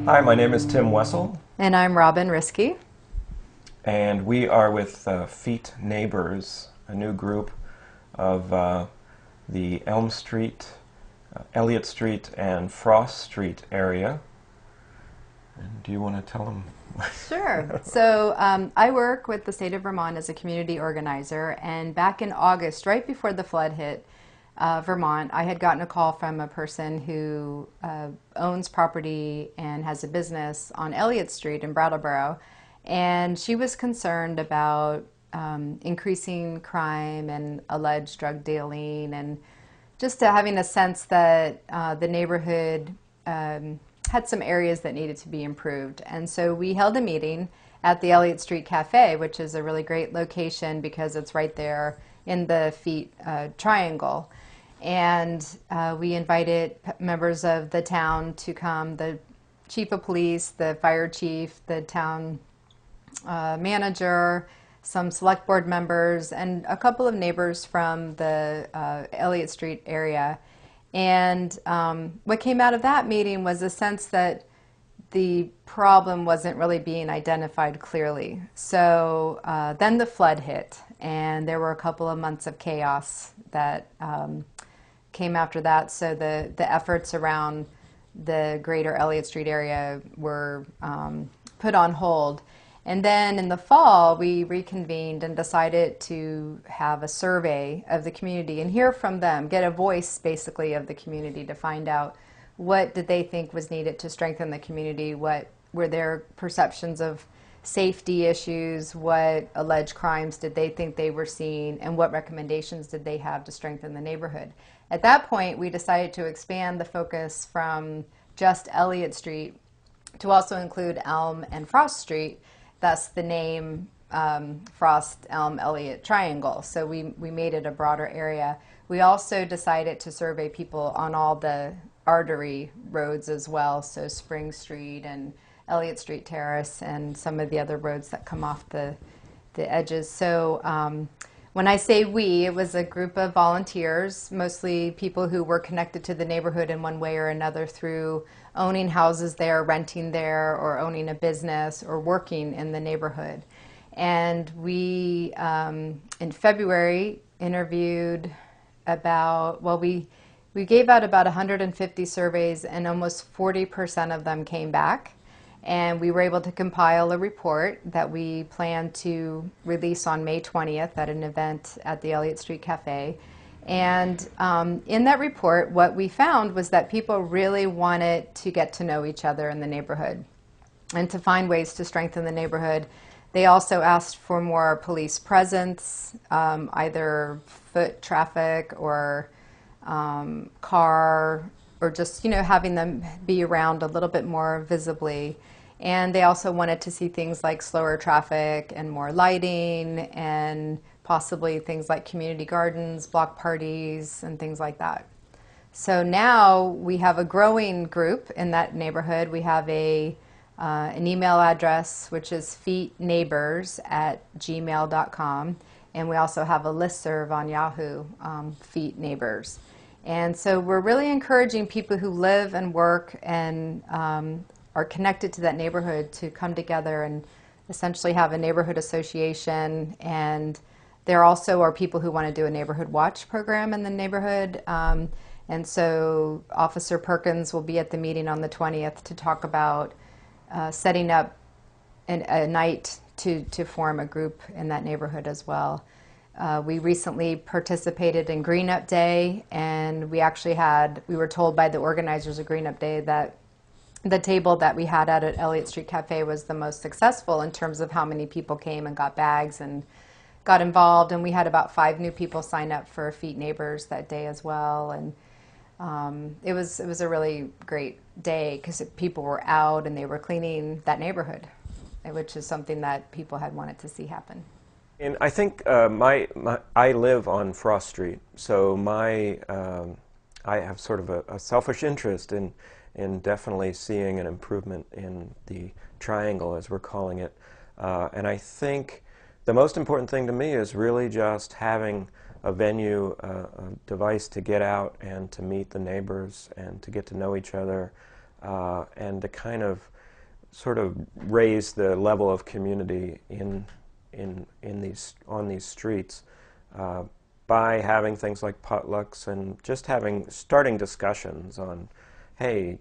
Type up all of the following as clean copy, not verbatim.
Hi, my name is Tim Wessel, And I'm Robin Risky. and we are with Feet Neighbors, a new group of the Elm Street, Elliot Street, and Frost Street area. And do you want to tell them? Sure. So I work with the state of Vermont as a community organizer. And back in August, right before the flood hit Vermont, I had gotten a call from a person who owns property and has a business on Elliot Street in Brattleboro. And she was concerned about increasing crime and alleged drug dealing, and just having a sense that the neighborhood had some areas that needed to be improved. And so we held a meeting at the Elliott Street Cafe, which is a really great location because it's right there in the Feet Triangle. And we invited members of the town to come, the chief of police, the fire chief, the town manager, some select board members, and a couple of neighbors from the Elliott Street area. And what came out of that meeting was a sense that the problem wasn't really being identified clearly. So then the flood hit, and there were a couple of months of chaos that came after that. So the efforts around the greater Elliott Street area were put on hold. And then in the fall, we reconvened and decided to have a survey of the community and hear from them, get a voice basically of the community to find out what did they think was needed to strengthen the community, what were their perceptions of safety issues, what alleged crimes did they think they were seeing, and what recommendations did they have to strengthen the neighborhood. At that point, we decided to expand the focus from just Elliott Street to also include Elm and Frost Street, thus the name Frost, Elm, Elliott Triangle. So we made it a broader area. We also decided to survey people on all the artery roads as well, so Spring Street and Elliott Street Terrace and some of the other roads that come off the edges. So when I say we, it was a group of volunteers, mostly people who were connected to the neighborhood in one way or another through owning houses there, renting there, or owning a business, or working in the neighborhood. And we, in February, interviewed we gave out about 150 surveys, and almost 40% of them came back. And we were able to compile a report that we plan to release on May 20th at an event at the Elliott Street Cafe. And in that report, what we found was that people really wanted to get to know each other in the neighborhood and to find ways to strengthen the neighborhood. They also asked for more police presence, either foot traffic or car, or just having them be around a little bit more visibly. And they also wanted to see things like slower traffic and more lighting, and possibly things like community gardens, block parties, and things like that. So now we have a growing group in that neighborhood. We have an email address, which is feetneighbors@gmail.com. And we also have a listserv on Yahoo, Feet Neighbors. And so we're really encouraging people who live and work and are connected to that neighborhood to come together and essentially have a neighborhood association. And there also are people who want to do a neighborhood watch program in the neighborhood. And so Officer Perkins will be at the meeting on the 20th to talk about setting up a night to form a group in that neighborhood as well. We recently participated in Green Up Day, and we were told by the organizers of Green Up Day that the table that we had at Elliott Street Cafe was the most successful in terms of how many people came and got bags and got involved. And we had about 5 new people sign up for Feet Neighbors that day as well. And it was a really great day because people were out and they were cleaning that neighborhood, which is something that people had wanted to see happen. And I think I live on Frost Street, so I have sort of a selfish interest in definitely seeing an improvement in the triangle, as we're calling it. And I think the most important thing to me is really just having a venue, a device to get out and to meet the neighbors and to get to know each other, and to kind of sort of raise the level of community in these on these streets by having things like potlucks and just starting discussions on, hey,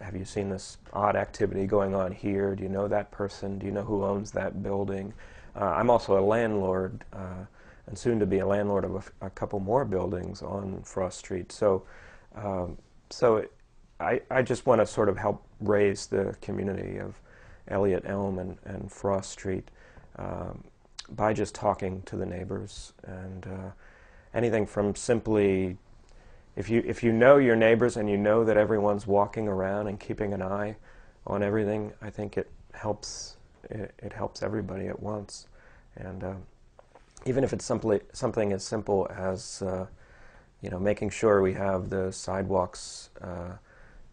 have you seen this odd activity going on here? Do you know that person? Do you know who owns that building? I'm also a landlord, and soon to be a landlord of a couple more buildings on Frost Street. So, I just want to sort of help raise the community of Elliot, Elm, and Frost Street by just talking to the neighbors, and anything from simply, if you know your neighbors and you know that everyone's walking around and keeping an eye on everything, I think it helps. It helps everybody at once, and even if it's something as simple as making sure we have the sidewalks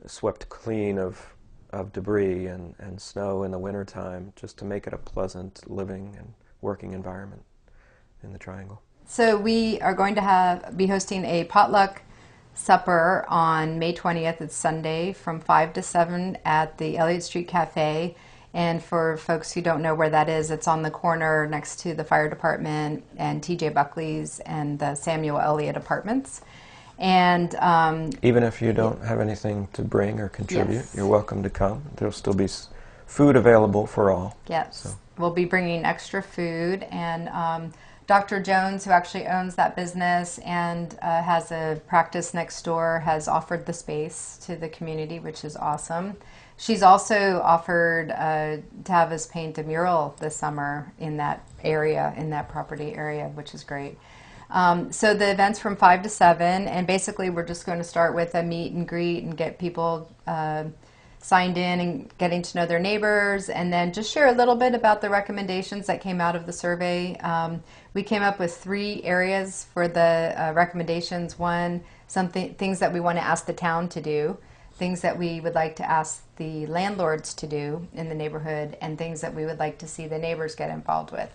swept clean of debris and snow in the wintertime, just to make it a pleasant living and working environment in the Triangle. So we are going to be hosting a potluck supper on May 20th. It's Sunday from 5 to 7 at the Elliot Street Cafe. And for folks who don't know where that is, it's on the corner next to the fire department and TJ Buckley's and the Samuel Elliott Apartments. And even if you don't have anything to bring or contribute, yes, you're welcome to come. There'll still be food available for all. Yes, so. We'll be bringing extra food, and Dr. Jones, who actually owns that business and has a practice next door, has offered the space to the community, which is awesome. She's also offered to have us paint a mural this summer in that area, in that property area, which is great. So the event's from 5 to 7, and basically we're just going to start with a meet and greet and get people signed in and getting to know their neighbors, and then just share a little bit about the recommendations that came out of the survey. We came up with 3 areas for the recommendations. One, things that we want to ask the town to do, things that we would like to ask the landlords to do in the neighborhood, and things that we would like to see the neighbors get involved with.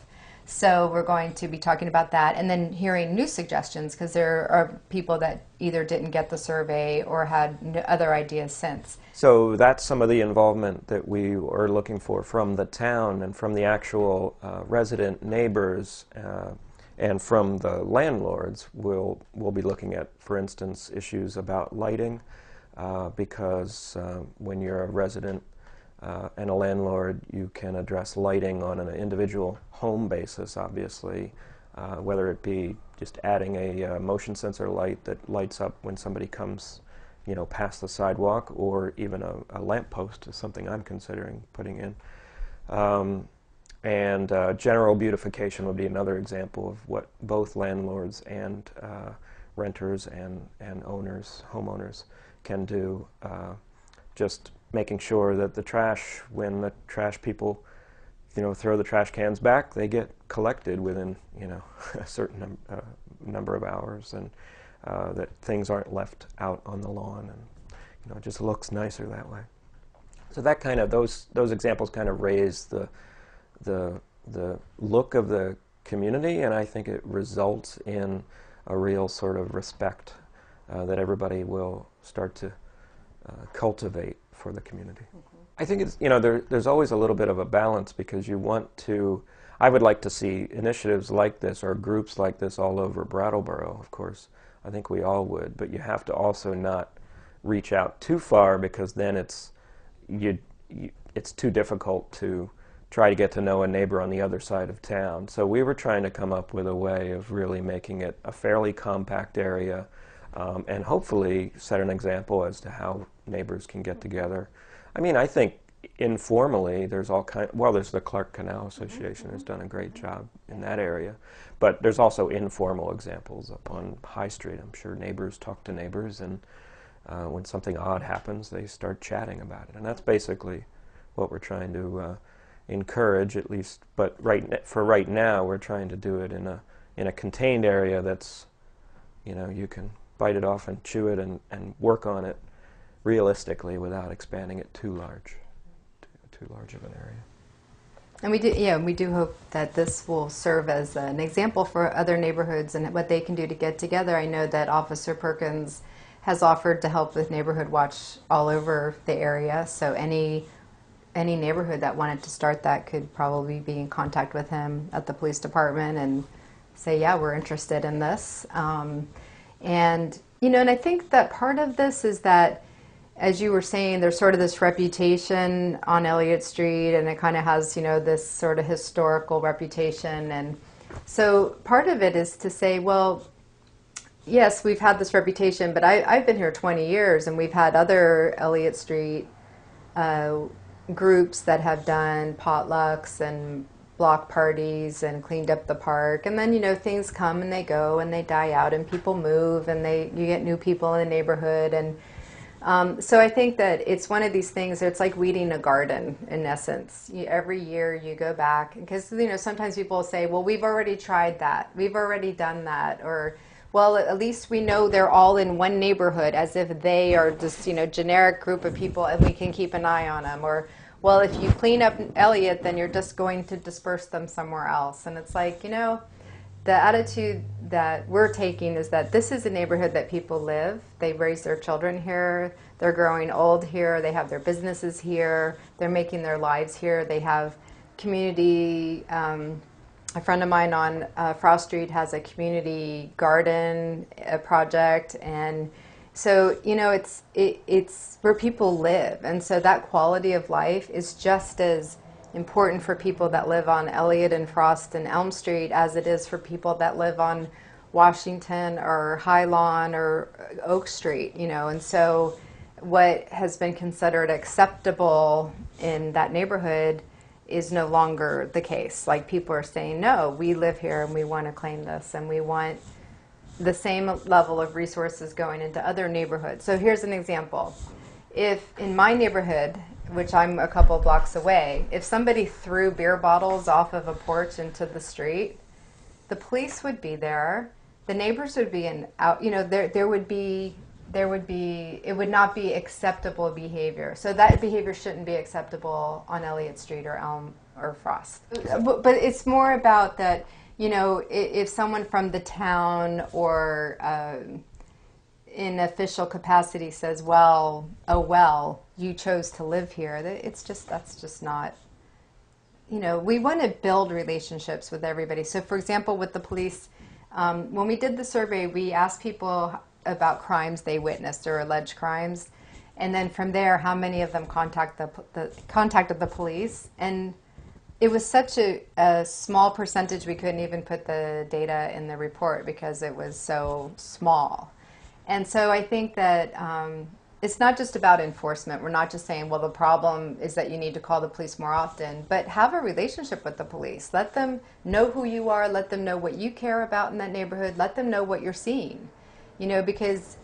So we're going to be talking about that, and then hearing new suggestions, because there are people that either didn't get the survey or had other ideas since. So that's some of the involvement that we are looking for from the town and from the actual resident neighbors and from the landlords. We'll be looking at, for instance, issues about lighting, because when you're a resident and a landlord, you can address lighting on an individual home basis, obviously, whether it be just adding a motion sensor light that lights up when somebody comes past the sidewalk, or even a lamp post is something I'm considering putting in. And general beautification would be another example of what both landlords and renters and owners, homeowners, can do. Just making sure that the trash, when the trash people throw the trash cans back, they get collected within a certain number of hours, and that things aren't left out on the lawn, and it just looks nicer that way. So that kind of those examples kind of raise the look of the community, and I think it results in a real sort of respect that everybody will start to cultivate for the community. Mm-hmm. I think it's there's always a little bit of a balance, because I would like to see initiatives like this or groups like this all over Brattleboro, of course. I think we all would, but you have to also not reach out too far, because then it's too difficult to try to get to know a neighbor on the other side of town. So we were trying to come up with a way of really making it a fairly compact area, and hopefully set an example as to how neighbors can get together. I mean, I think informally there's there's the Clark Canal Association has done a great job in that area, but there's also informal examples up on High Street. I'm sure neighbors talk to neighbors, and when something odd happens, they start chatting about it, and that's basically what we're trying to encourage, at least. But for right now, we're trying to do it in a contained area that's you can bite it off and chew it and work on it realistically without expanding it too large of an area. And we do hope that this will serve as an example for other neighborhoods and what they can do to get together. I know that Officer Perkins has offered to help with Neighborhood Watch all over the area, so any any neighborhood that wanted to start that could probably be in contact with him at the police department and say, yeah, we're interested in this. And, you know, and I think that part of this is that, as you were saying, there's sort of this reputation on Elliot Street, and it kind of has, you know, this sort of historical reputation. And so part of it is to say, well, yes, we've had this reputation, but I've been here 20 years, and we've had other Elliot Street groups that have done potlucks and block parties and cleaned up the park. And then, you know, things come and they go and they die out and people move and you get new people in the neighborhood. And so I think that it's one of these things that it's like weeding a garden in essence. Every year you go back, because, you know, sometimes people say, well, we've already tried that. We've already done that. Or, well, at least we know they're all in one neighborhood, as if they are just, you know, generic group of people and we can keep an eye on them. Or, well, if you clean up Elliot, then you're just going to disperse them somewhere else. And it's like, you know, the attitude that we're taking is that this is a neighborhood that people live. They raise their children here. They're growing old here. They have their businesses here. They're making their lives here. They have community. A friend of mine on Frost Street has a community garden project, and so, you know, it's where people live, and so that quality of life is just as important for people that live on Elliot and Frost and Elm Street as it is for people that live on Washington or High Lawn or Oak Street, you know. And so what has been considered acceptable in that neighborhood is no longer the case. Like, people are saying, no, we live here and we want to claim this, and we want the same level of resources going into other neighborhoods. So here's an example. If in my neighborhood, which I'm a couple blocks away, if somebody threw beer bottles off of a porch into the street, the police would be there, the neighbors would be out, you know, there would be, it would not be acceptable behavior. So that behavior shouldn't be acceptable on Elliott Street or Elm or Frost. But it's more about that, you know, if someone from the town or in official capacity says, well, oh, well, you chose to live here, it's just, that's just not, you know, we want to build relationships with everybody. So, for example, with the police, when we did the survey, we asked people about crimes they witnessed or alleged crimes, and then from there, how many of them contacted the police. And it was such a small percentage, we couldn't even put the data in the report because it was so small. And so I think that it's not just about enforcement. We're not just saying, well, the problem is that you need to call the police more often, but have a relationship with the police. Let them know who you are. Let them know what you care about in that neighborhood. Let them know what you're seeing. You know, because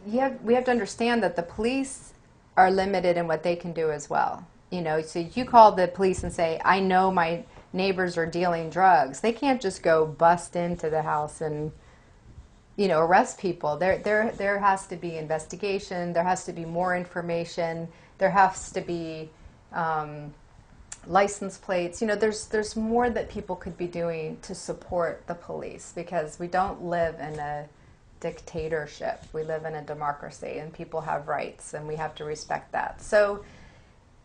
we have to understand that the police are limited in what they can do as well. You know, so you call the police and say, I know my neighbors are dealing drugs. They can't just go bust into the house and, you know, arrest people. There has to be investigation. There has to be more information. There has to be license plates. You know, there's more that people could be doing to support the police, because we don't live in a dictatorship. We live in a democracy, and people have rights, and we have to respect that. So,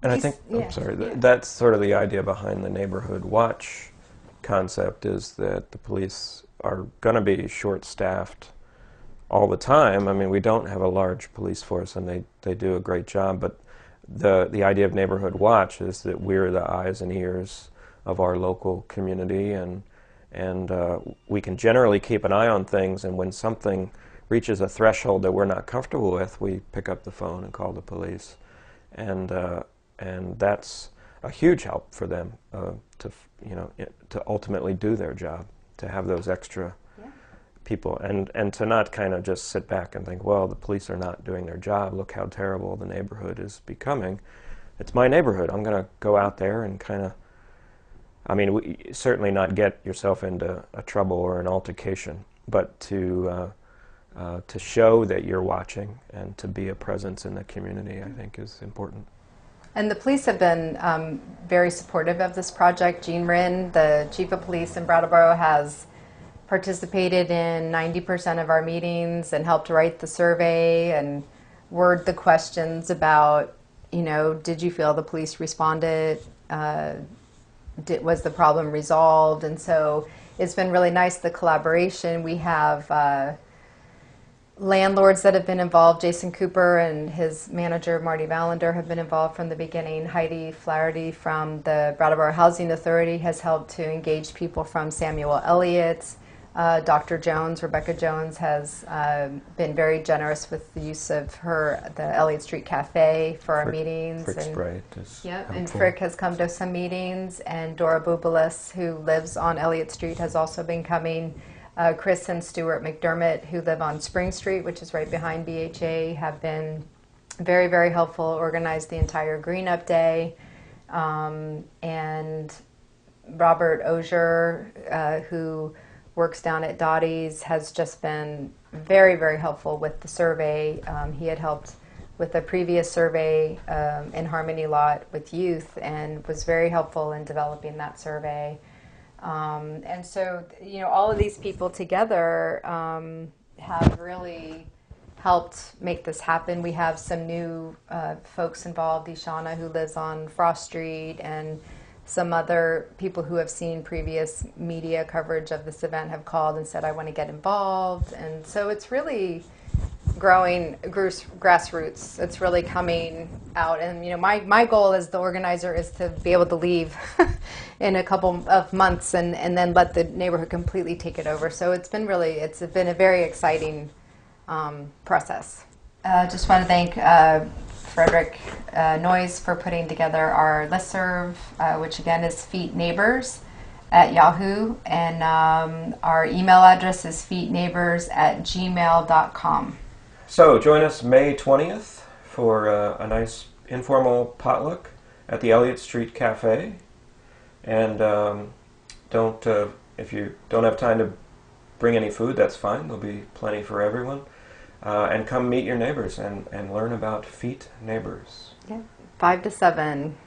and I think, I'm sorry, that's sort of the idea behind the neighborhood watch concept, is that the police are going to be short-staffed all the time. I mean, we don't have a large police force, and they do a great job, but the idea of neighborhood watch is that we're the eyes and ears of our local community, and we can generally keep an eye on things, and when something reaches a threshold that we're not comfortable with, we pick up the phone and call the police. And that's a huge help for them to ultimately do their job, to have those extra people, and to not kind of just sit back and think, well, the police are not doing their job, look how terrible the neighborhood is becoming. It's my neighborhood. I'm going to go out there and kind of, I mean, certainly not get yourself into a trouble or an altercation, but to show that you're watching and to be a presence in the community, I think, is important. And the police have been very supportive of this project. Jean Rinn, the chief of police in Brattleboro, has participated in 90% of our meetings and helped write the survey and word the questions about did you feel the police responded? Was the problem resolved? And so it's been really nice, the collaboration. We have landlords that have been involved. Jason Cooper and his manager, Marty Valander, have been involved from the beginning. Heidi Flaherty from the Brattleboro Housing Authority has helped to engage people from Samuel Elliott. Dr. Jones, Rebecca Jones, has been very generous with the use of the Elliott Street Cafe for our meetings. Frick's Bright is Yep, helpful. and Frick has come to some meetings, and Dora Bubalis, who lives on Elliott Street, has also been coming. Chris and Stuart McDermott, who live on Spring Street, which is right behind BHA, have been very, very helpful, organized the entire Green Up Day. And Robert Ozier, who works down at Dottie's, has just been very, very helpful with the survey. He had helped with a previous survey in Harmony Lot with youth and was very helpful in developing that survey. And so, all of these people together have really helped make this happen. We have some new folks involved, Ishana, who lives on Frost Street, and some other people who have seen previous media coverage of this event have called and said, I want to get involved. And so it's really growing grassroots. It's really coming out. And, my goal as the organizer is to be able to leave in a couple of months and then let the neighborhood completely take it over. So it's been a very exciting process. Just want to thank Frederick Noyes for putting together our listserv, which again is Feet Neighbors at Yahoo, and our email address is feetneighbors@gmail.com. So join us May 20th for a nice informal potluck at the Elliott Street Cafe. And if you don't have time to bring any food, that's fine. There'll be plenty for everyone. And come meet your neighbors and learn about Feet Neighbors. Yeah, 5 to 7.